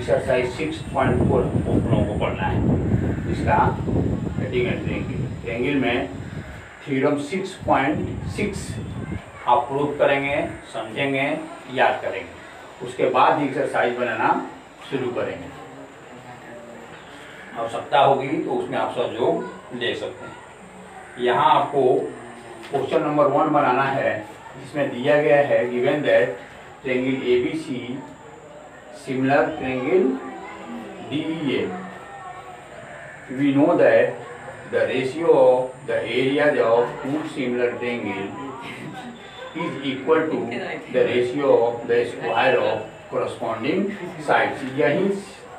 Exercise 6.4 आप लोगों को पढ़ना है। इसका कटिंग एंड ट्रायंगल में थ्योरम 6.6 आप प्रूव करेंगे, समझेंगे, याद करेंगे। उसके बाद एक्सरसाइज बनाना शुरू करेंगे। आवश्यकता होगी तो उसमें आप सहयोग ले सकते हैं। यहाँ आपको क्वेश्चन नंबर 1 बनाना है, जिसमें दिया गया है given that triangle ABC similar triangle DEA, we know that the ratio of the areas of two similar triangles is equal to the ratio of the square of corresponding sides। यही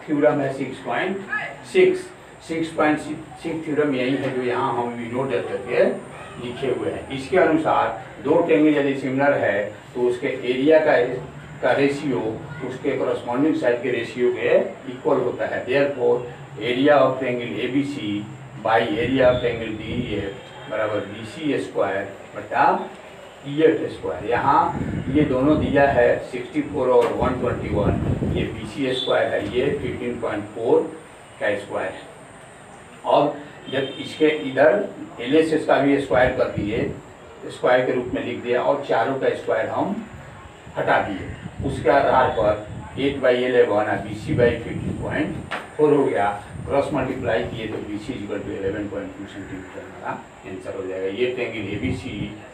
theorem है 6.6 theorem यही है जो यहाँ हम we note करके लिखे हुए हैं। इसके अनुसार दो ट्रायंगल यदि सिमिलर है तो उसके एरिया का रेशियो उसके करस्पॉन्डिंग साइड के रेशियो के इक्वल होता है। Therefore area of triangle ABC by area of triangle DEF बराबर BC स्क्वायर बटा EF स्क्वायर। यहाँ ये दोनों दिया है 64 और 121, ये BC स्क्वायर है, ये 15.4 का स्क्वायर है। और जब इसके इधर LHS का भी स्क्वायर कर दिए, स्क्वायर के रूप में लिख दिया और चारों का स्क्वायर हम हटा दिए, उसके आधार पर 8/11 BC/15.4 हो गया। क्रॉस मल्टीप्लाई किए तो BC = 11.2 सेंटीमीटर हमारा आंसर हो जाएगा। ये ट्रायंगल ABC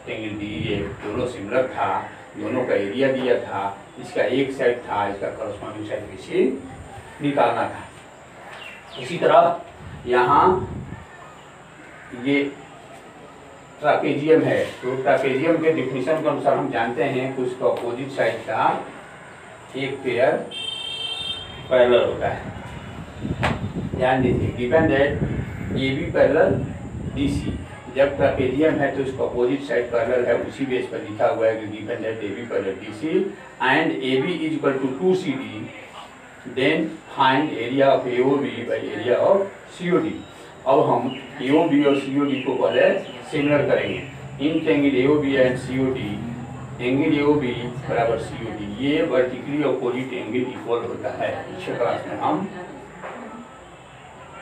ट्रायंगल DEF दोनों सिमिलर था, दोनों का एरिया दिया था, इसका एक साइड था, इसका करस्पॉन्डिंग साइड BC निकालना था। इसी तरह यहाँ ये ट्रापेजियम है, तो ट्रापेजियम के डिफिनीशन के अनुसार हम जानते हैं कि उसका अपोजिट साइड का एक पेयर पैरेलल होता है। ध्यान दीजिए, given that AB parallel DC, जब ट्रापेजियम है तो उसका अपोजिट साइड पैरेलल है, उसी बेस पर लिखा हुआ है कि given that AB parallel DC and AB = 2CD, then find area of AOB by area of COD। अब हम AOB और COD को पहले सिमिलर करेंगे। In triangle AOB and COD, angle AOB बराबर COD, ये वर्टिकली अपोजिट एंगल इक्वल होता है। पिछले क्लास में हम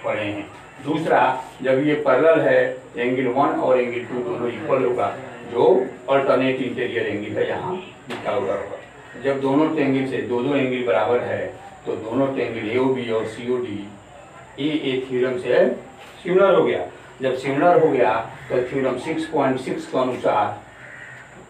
पढ़े हैं। दूसरा, जब ये पैरेलल है, एंगल 1 और एंगल 2 दोनों इक्वल होगा, जो अल्टरनेट इंटीरियर एंगल है यहाँ लिखा हुआ होगा। जब दोनों ट्रायंगल से दो एंगल बराबर है तो दोनों ट्रायंगल AOB और COD ए थ्योरम से सिमिलर हो गया। जब सिमिलर हो गया तो थ्योरम 6.6 के अनुसार,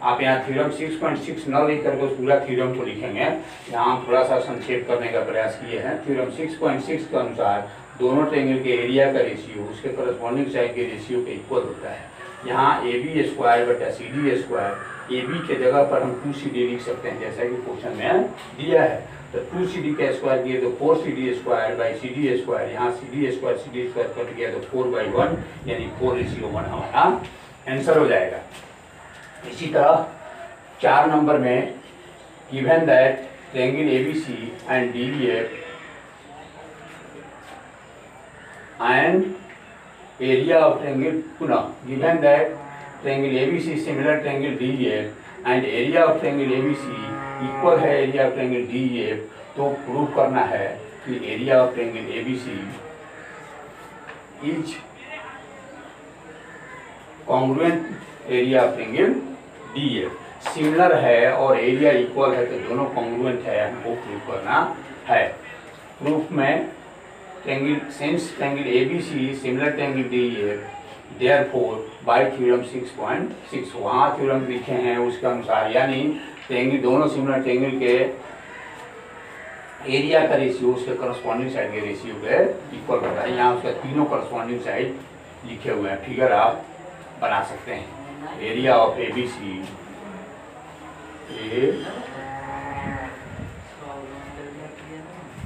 आप यहाँ थ्योरम 6.6 न लिख करके उस पूरा थ्योरम को लिखेंगे, यहाँ हम थोड़ा सा संक्षेप करने का प्रयास किए हैं। थ्योरम 6.6 के अनुसार दोनों ट्रायंगल के एरिया का रेशियो उसके करस्पॉन्डिंग साइड के रेशियो के इक्वल होता है। यहाँ AB स्क्वायर बटा CD स्क्वायर, AB के जगह पर हम 2CD लिख सकते हैं जैसा कि क्वेश्चन में दिया है। तो 2CD का स्क्वायर दिए तो 4CD square by CD square, यहाँ CD स्क्वायर कट गया तो 4/1 यानी 4:1 हमारा आंसर हो जाएगा। इसी तरह 4 नंबर में given that triangle ABC and DEF and area of triangle, पुनः given that triangle ABC similar triangle DEF and area of triangle ABC equal है एरिया ऑफ ट्रायंगल DEF, तो प्रूव करना है कि area of triangle ABC is congruent area of triangle DEF। Similar है और area equal है तो दोनों कॉन्ग्रुएंट है, हमको प्रूव करना है। प्रूफ में since triangle ABC similar triangle DEF, therefore by theorem 6.6, वहाँ थ्योरम लिखे हैं उसके अनुसार, यानी ट्रायंगल दोनों सिमिलर ट्रायंगल के एरिया का रेशियो उसके करस्पॉन्डिंग साइड के रेशियो के इक्वल होता है। यहाँ उसका तीनों करस्पॉन्डिंग साइड लिखे हुए हैं, फिगर आप बना सकते हैं। Area of ABC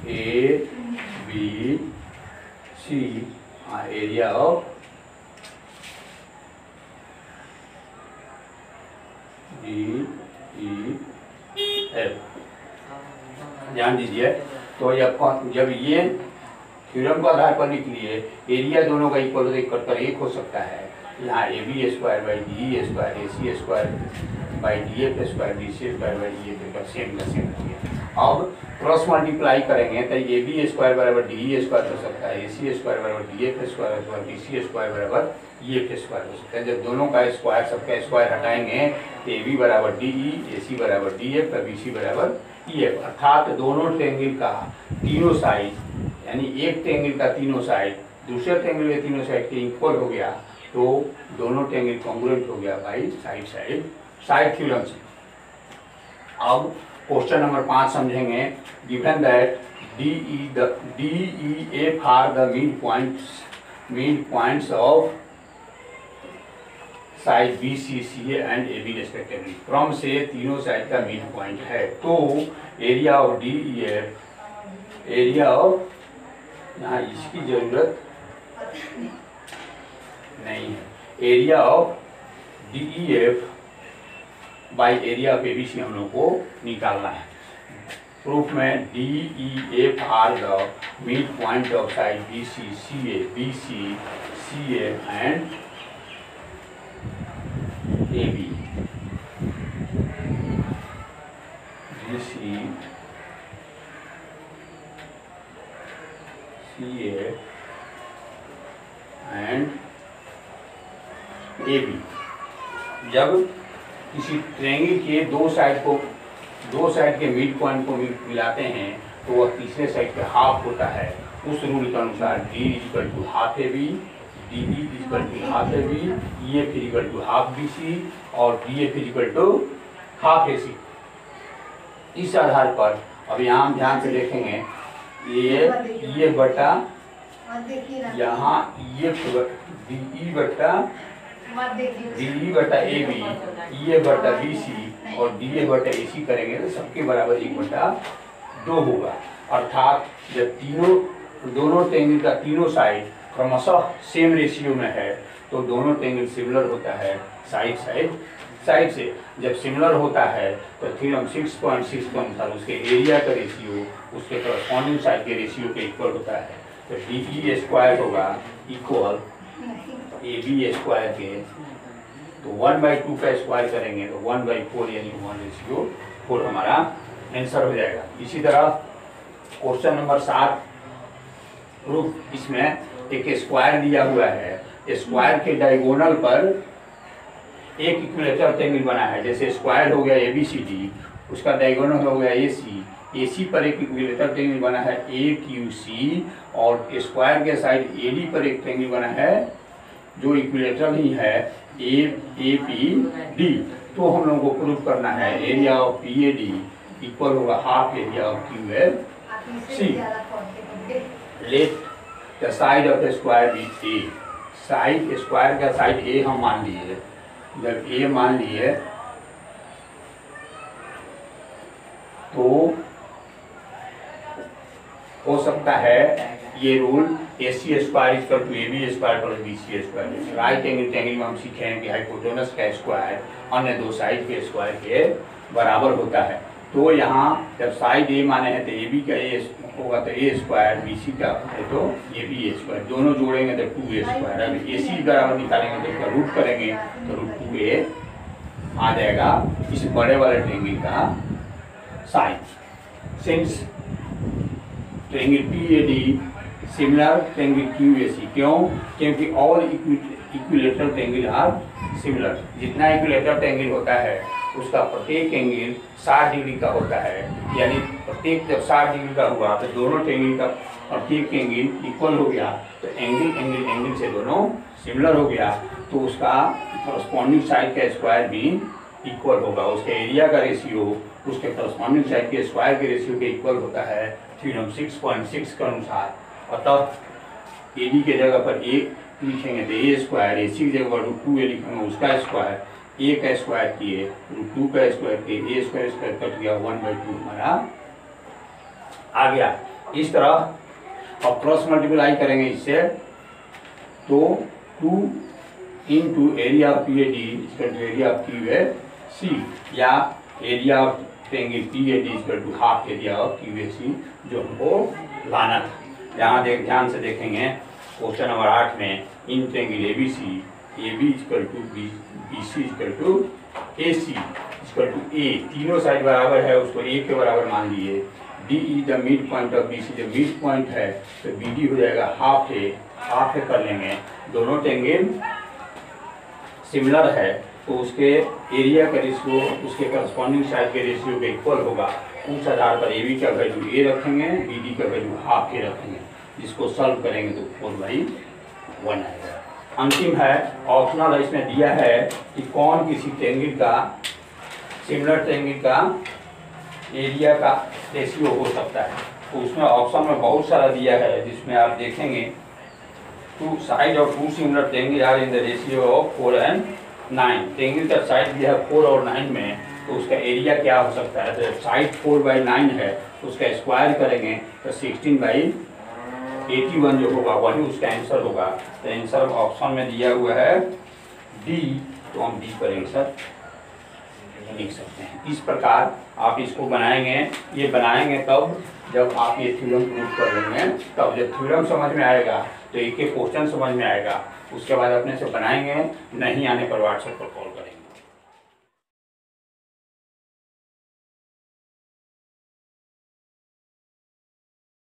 ABC, area of DEF, ध्यान दीजिए। तो जब ये थ्योरम को आधार पर लिख लिए, एरिया दोनों का इक्वल कट कर एक हो सकता है। यहाँ AB square by DE square, AC square by DF square, DC square by DF का सेम हो गया। अब क्रॉस मल्टीप्लाई करेंगे तो ए बी स्क्वायर बराबर डी ई स्क्वायर हो सकता है, ए सी स्क्वायर बराबर डी एफ स्क्वायर हो सकता है, बी सी स्क्वायर बराबर ई एफ स्क्वायर हो सकता है। जब दोनों का स्क्वायर सबका स्क्वायर हटाएंगे तो ए बी बराबर डी ई, ए सी बराबर डी एफ, बी सी बराबर ई एफ, अर्थात दोनों ट्रायंगल का तीनों साइड यानी एक ट्रायंगल का तीनों साइड दूसरे ट्रायंगल के तीनों साइड के इक्वल हो गया तो दोनों ट्रायंगल कॉन्ग्रुएंट हो गया बाई साइड थ्योरम से। अब क्वेश्चन नंबर 5 समझेंगे। Given that D E F are the mid points of side B C C and A B respectively, क्रम से तीनों साइड का मिड पॉइंट है तो area of D E F, area of, यहाँ इसकी जरूरत नहीं है, area of D E F by area of A B C हम लोग को निकालना है। प्रूफ में D E F are the mid point of side B C C A and A B, B C A and A B. जब किसी triangle के दो साइड के मिड पॉइंट को मिलाते हैं तो वह तीसरे साइड के हाफ होता है। उस रूल के अनुसार D equal to half A B, D E equal to half A B, E F equal to half B C और D F equal to half A C. इस आधार पर अब यहाँ हम ध्यान से देखेंगे ये बटा यहाँ ये डी ई बटा ए बी, ई ए बटा बी सी और डी ए बटा ए सी करेंगे तो सबके बराबर 1/2 होगा। अर्थात जब दोनों ट्रायंगल का तीनों साइड क्रमशः सेम रेशियो में है तो दोनों ट्रायंगल सिमिलर होता है साइड से। जब सिमिलर होता है तो थ्योरम 6.6 के अनुसार उसके एरिया का रेशियो उसके करस्पॉन्डिंग साइड के रेशियो के इक्वल होता है। तो डी ई स्क्वायर होगा इक्वल ए बी स्क्वायर के, तो 1/2 का स्क्वायर करेंगे तो 1/4 यानी 1/4 हमारा आंसर हो जाएगा। इसी तरह क्वेश्चन नंबर 7 प्रूफ, इसमें एक स्क्वायर दिया हुआ है, स्क्वायर के डायगोनल पर एक इक्विलेटरल ट्रायंगल बना है। जैसे स्क्वायर हो गया ए बी सी डी, उसका डायगोनल हो गया ए सी पर एक इक्विलेटरल ट्रायंगल बना है ए क्यू सी और स्क्वायर के साइड ए डी पर एक ट्रायंगल बना है जो इक्विलेटरल ही है ए पी डी। तो हम लोगों को प्रूफ करना है area of P A D equal होगा half area of Q L C. Let the side of square B A, side square का साइड ए हम मान लिए। जब ए मान लिए तो हो सकता है ये rule A C square equal to A B square plus B C square. Right angle triangle में हम सीखेंगे कि हाइपोटेनस का स्क्वायर अन्य दो साइड के स्क्वायर के बराबर होता है। तो यहाँ जब साइड ए माने हैं तो ए बी का ए होगा तो ए स्क्वायर, बी सी का है तो ए बी स्क्वायर, दोनों जोड़ेंगे तो 2a स्क्वायर। अब ए सी बराबर निकालेंगे तो इसका रूट करेंगे तो √2a आ जाएगा इस बड़े वाले ट्रायंगल का side. Since triangle P A D similar triangle Q A C, क्यों? क्योंकि all equilateral triangle are similar. जितना इक्विलेटरल ट्रायंगल होता है उसका प्रत्येक एंगल 60 डिग्री का होता है, यानी प्रत्येक जब 60 डिग्री का हुआ तो दोनों ट्रायंगल का प्रत्येक एंगल इक्वल हो गया तो एंगल से दोनों सिमिलर हो गया तो उसका करस्पॉन्डिंग साइड का स्क्वायर भी इक्वल होगा। उसके एरिया का रेशियो उसके करस्पॉन्डिंग साइड के स्क्वायर के रेशियो के इक्वल होता है थ्योरम 6.6 के अनुसार। अतः ए डी के जगह पर ए लिखेंगे तो ए स्क्वायर, ए सी की जगह पर √2a लिखेंगे उसका स्क्वायर, ए का स्क्वायर किए √2 का स्क्वायर किए, ए स्क्वायर कट गया 1/2 हमारा आ गया। इस तरह अब क्रॉस मल्टीप्लाई करेंगे इससे तो 2 into area of P A D equal to area of Q A C, या area of triangle P A D equal to half area of Q A C जो हमको लाना था। यहाँ ध्यान से देखेंगे क्वेश्चन नंबर 8 में in triangle A B C, A B equal to B C equal to A C equal to A, तीनों साइड बराबर है उसको ए के बराबर मान लिए। D is the mid point of B C, जब मिड पॉइंट है तो बी डी हो जाएगा हाफ ए, हाफ ए कर लेंगे। दोनों टेंगल सिमिलर है तो उसके एरिया का रेशियो उसके करस्पॉन्डिंग साइड के रेशियो के इक्वल होगा। उस आधार पर ए बी का वैल्यू ए रखेंगे, बी डी का वैल्यू हाफ ए रखेंगे, जिसको सॉल्व करेंगे तो 4/1 आएगा। अंतिम है ऑप्शनल है, इसमें दिया है कि कौन किसी ट्रायंगल का सिमिलर ट्रायंगल का एरिया का रेशियो हो सकता है। तो उसमें ऑप्शन में बहुत सारा दिया है, जिसमें आप देखेंगे two side of two similar triangle are in the ratio of 4 and 9। Triangle का साइड दिया है 4 और 9 में, तो उसका एरिया क्या हो सकता है। तो साइड 4/9 है तो उसका स्क्वायर करेंगे तो 16/81 जो होगा वही उसका आंसर होगा। तो आंसर ऑप्शन में दिया हुआ है डी, तो हम डी पर आंसर लिख सकते हैं। इस प्रकार आप इसको बनाएंगे। ये बनाएंगे तब जब आप ये थ्योरम प्रूव कर लेंगे, तब जब थ्योरम समझ में आएगा तो एक एक क्वेश्चन समझ में आएगा, उसके बाद अपने से बनाएंगे। नहीं आने पर व्हाट्सएप पर कॉल करें।